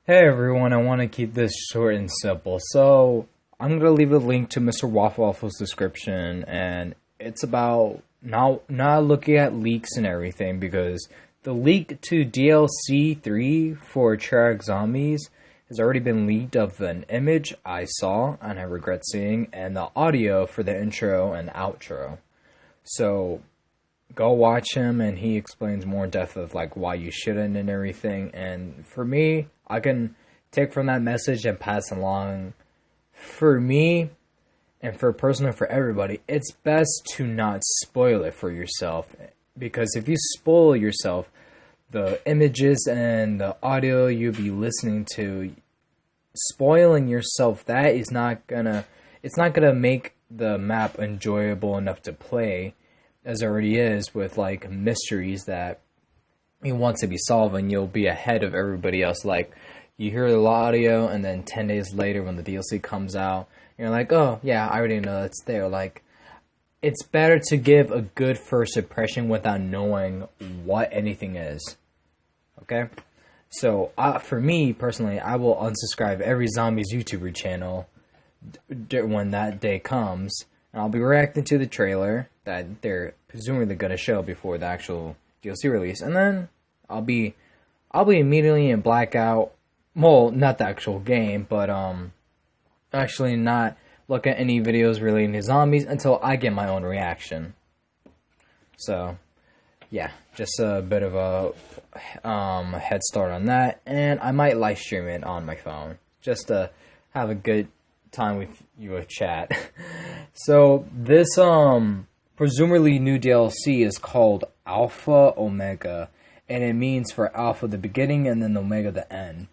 Hey everyone, I want to keep this short and simple. So, I'm going to leave a link to MrRoflWaffles' description, and it's about not looking at leaks and everything, because the leak to DLC 3 for Track Zombies has already been leaked of an image I saw, and I regret seeing, and the audio for the intro and outro. So, go watch him, and he explains more in depth of like why you shouldn't and everything. And for me, I can take from that message and pass along. For me, and for personal, for everybody, it's best to not spoil it for yourself, because if you spoil yourself, the images and the audio you'll be listening to, spoiling yourself, it's not gonna make the map enjoyable enough to play as it already is, with like mysteries that you want to be solved, and you'll be ahead of everybody else. Like, you hear the audio, and then 10 days later when the DLC comes out, you're like, oh yeah, I already know it's there. Like, it's better to give a good first impression without knowing what anything is. Okay? So, for me personally, I will unsubscribe every Zombies YouTuber channel when that day comes. I'll be reacting to the trailer that they're presumably going to show before the actual DLC release, and then I'll be immediately in blackout. Well, not the actual game, but actually not look at any videos relating to zombies until I get my own reaction. So, yeah, just a bit of a head start on that, and I might live stream it on my phone just to have a good time with you with chat. So this presumably new DLC is called Alpha Omega, and it means for Alpha the beginning and then Omega the end.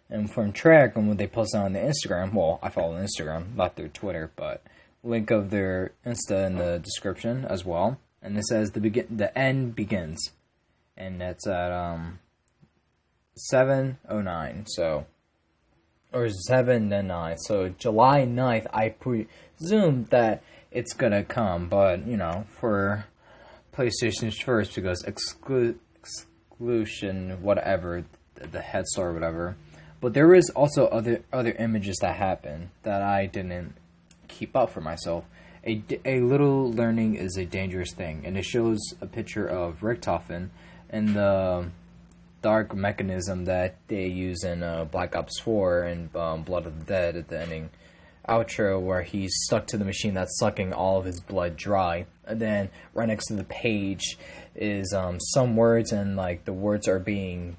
And from Track, and when they posted on the Instagram, well, I follow Instagram, not their Twitter, but link of their Insta in the description as well. And it says the end begins, and that's at 7:09. So. Or 7 then 9. So July 9th, I presume that it's gonna come. But, you know, for PlayStation's first, because exclusion, whatever, the head start or whatever. But there is also other images that happen that I didn't keep up for myself. A little learning is a dangerous thing. And it shows a picture of Richtofen and the dark mechanism that they use in Black Ops 4 and Blood of the Dead at the ending outro, where he's stuck to the machine that's sucking all of his blood dry. And then right next to the page is some words, and like the words are being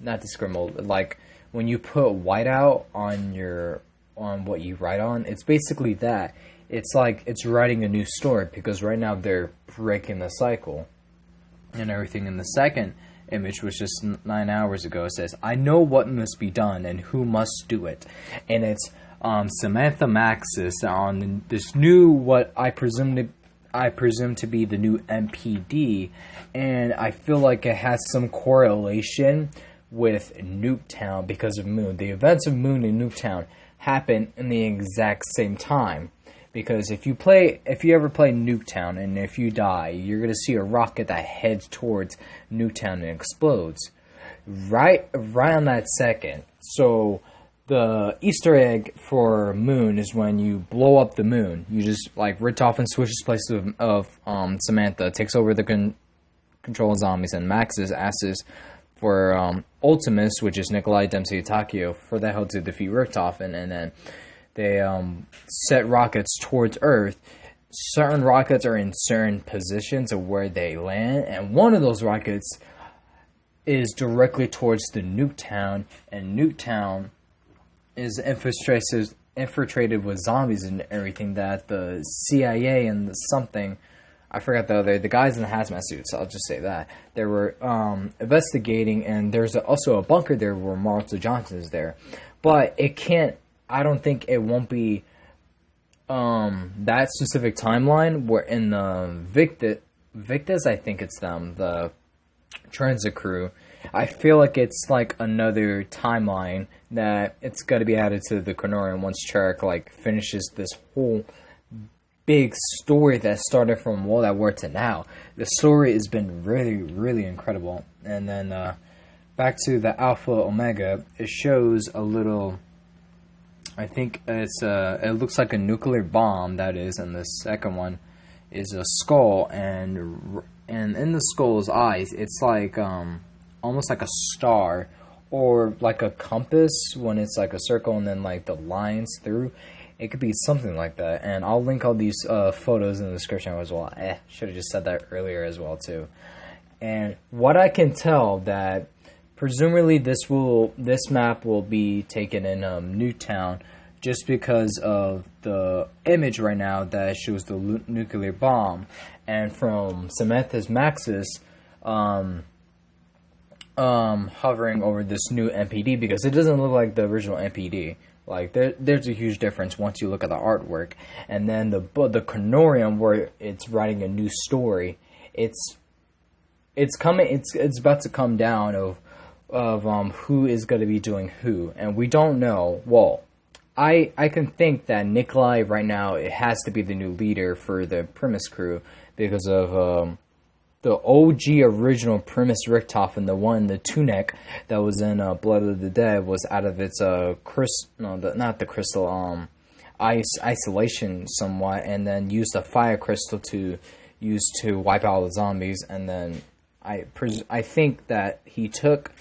not describbled. Like when you put whiteout on what you write on, it's basically that. It's like it's writing a new story, because right now they're breaking the cycle and everything. In the second image, which is 9 hours ago, it says, I know what must be done and who must do it. And it's Samantha Maxis on this new, what I presume to be the new MPD, and I feel like it has some correlation with Nuketown because of Moon. The events of Moon and Nuketown happen in the exact same time. Because if you ever play Nuketown, and if you die, you're going to see a rocket that heads towards Nuketown and explodes. Right on that second. So, the Easter egg for Moon is when you blow up the moon. You just, like, Richtofen switches places of Samantha, takes over the control of zombies, and Maxis asks for Ultimus, which is Nikolai Dempsey Takio, for the hell to defeat Richtofen, and then they set rockets towards Earth. Certain rockets are in certain positions of where they land, and one of those rockets is directly towards the Nuketown, and Nuketown is infiltrated with zombies and everything that the CIA and I forgot the guys in the hazmat suits, I'll just say that, they were investigating, and there's also a bunker there where Martha Johnson is there. But I don't think it won't be that specific timeline, where in the Victus, I think it's them, the transit crew. I feel like it's like another timeline that it's got to be added to the Chronoran once Trek like finishes this whole big story that started from World at War to now. The story has been really, really incredible. And then back to the Alpha Omega, it shows a little. I think it looks like a nuclear bomb, that is, and the second one is a skull, and in the skull's eyes, it's like almost like a star, or like a compass when it's like a circle and then like the lines through. It could be something like that, and I'll link all these photos in the description as well. Should have just said that earlier as well too. And what I can tell that presumably this map will be taken in Newtown, just because of the image right now that shows the nuclear bomb, and from Samantha's Maxis hovering over this new MPD, because it doesn't look like the original MPD. Like there's a huge difference once you look at the artwork, and then the Canorium where it's writing a new story. It's about to come down of who is going to be doing who, and we don't know. Well, I can think that Nikolai right now, it has to be the new leader for the Primus crew, because of the OG original Primus Richtofen, the Tunic that was in Blood of the Dead, was out of its isolation somewhat, and then used a fire crystal to use to wipe out the zombies, and then I think that he took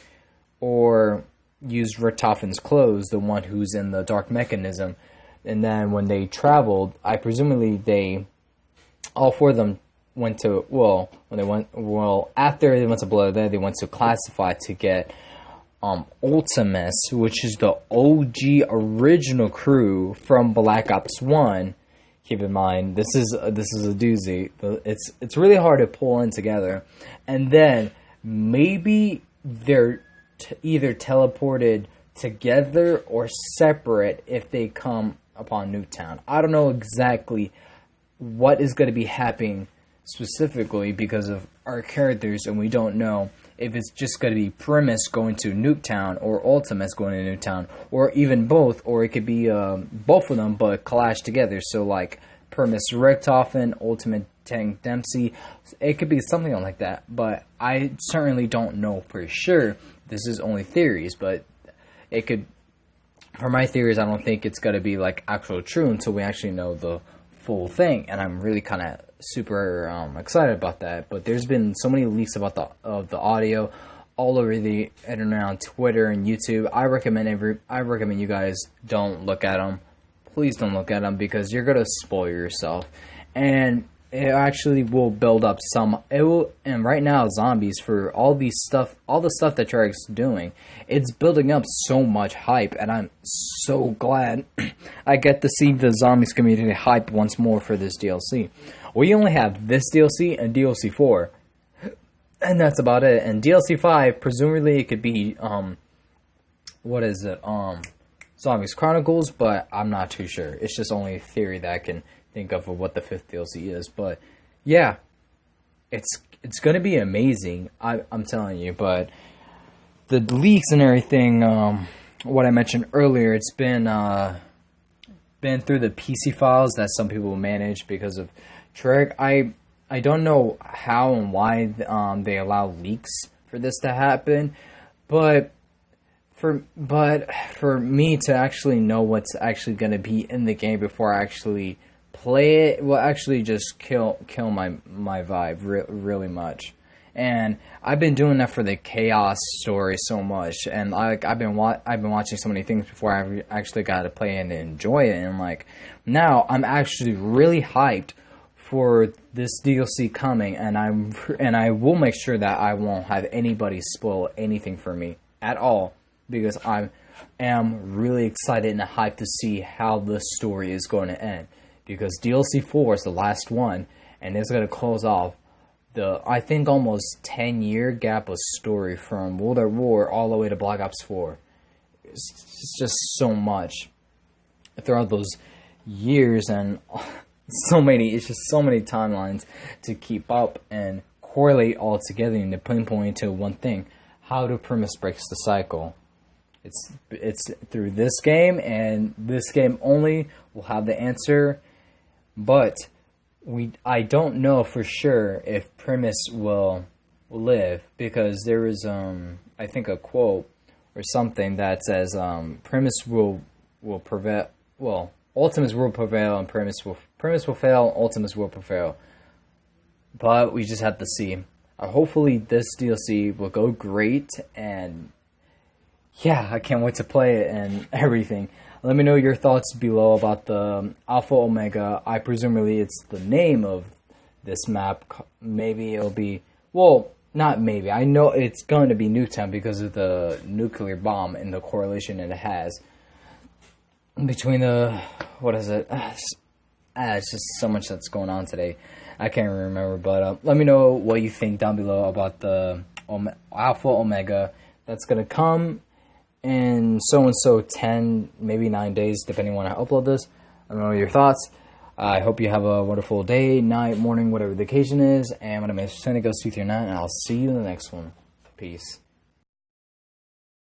or used Richtofen's clothes, the one who's in the dark mechanism, and then when they traveled, presumably all four of them went to, after they went to Blood of the Dead, they went to Classify to get Ultimus, which is the OG original crew from Black Ops 1. Keep in mind, this is a doozy. It's really hard to pull in together, and then maybe they're either teleported together or separate if they come upon Newtown. I don't know exactly what is going to be happening specifically because of our characters, and we don't know if it's just going to be Primus going to Nuketown or Ultimus going to Nuketown, or even both, or it could be both of them but collaged together. So like Primus Richtofen, Ultimate Tank Dempsey, it could be something like that, but I certainly don't know for sure. This is only theories, but it could, for my theories, I don't think it's going to be like actual true until we actually know the full thing, and I'm really kind of super excited about that. But there's been so many leaks about the audio all over the internet, on Twitter and YouTube. I recommend you guys don't look at them. Please don't look at them, because you're gonna spoil yourself, and it actually will build up and right now, zombies, for all the stuff that Treyarch's doing, it's building up so much hype, and I'm so glad I get to see the zombies community hype once more for this DLC. We only have this DLC and DLC 4, and that's about it. And DLC 5, presumably it could be, Zombies Chronicles, but I'm not too sure. It's just only a theory that I can think of what the 5th DLC is. But yeah, it's gonna be amazing, I'm telling you. But the leaks and everything, what I mentioned earlier, it's been through the PC files that some people manage because of Treyarch. I don't know how and why they allow leaks for this to happen, but for me to actually know what's actually going to be in the game before I actually play it will actually just kill my vibe really much. And I've been doing that for the Chaos story so much, and I've been watching so many things before I actually got to play and enjoy it. And like now, I'm actually really hyped for this DLC coming, and I will make sure that I won't have anybody spoil anything for me at all, because I am really excited and hyped to see how the story is going to end. Because DLC 4 is the last one, and it's going to close off the, I think, almost 10-year gap of story from World at War all the way to Black Ops 4. It's just so much throughout those years, and it's just so many timelines to keep up and correlate all together and to pinpoint to one thing: how do Primus breaks the cycle. It's through this game, and this game only will have the answer. But I don't know for sure if Primus will live, because there is I think a quote or something that says premise will prevail. Well, Ultimates will prevail and premise will fail. Ultimates will prevail. But we just have to see. Hopefully this DLC will go great, and yeah, I can't wait to play it and everything. Let me know your thoughts below about the Alpha Omega. I presumably it's the name of this map. Maybe it'll be, well, not maybe. I know it's going to be Nuketown because of the nuclear bomb and the correlation it has between the, what is it? It's just so much that's going on today. I can't remember, but let me know what you think down below about the Alpha Omega that's going to come in so 10, maybe 9 days, depending on when I upload this. I don't know your thoughts. I hope you have a wonderful day, night, morning, whatever the occasion is. And my name is Mr. Goes 239, and I'll see you in the next one. Peace.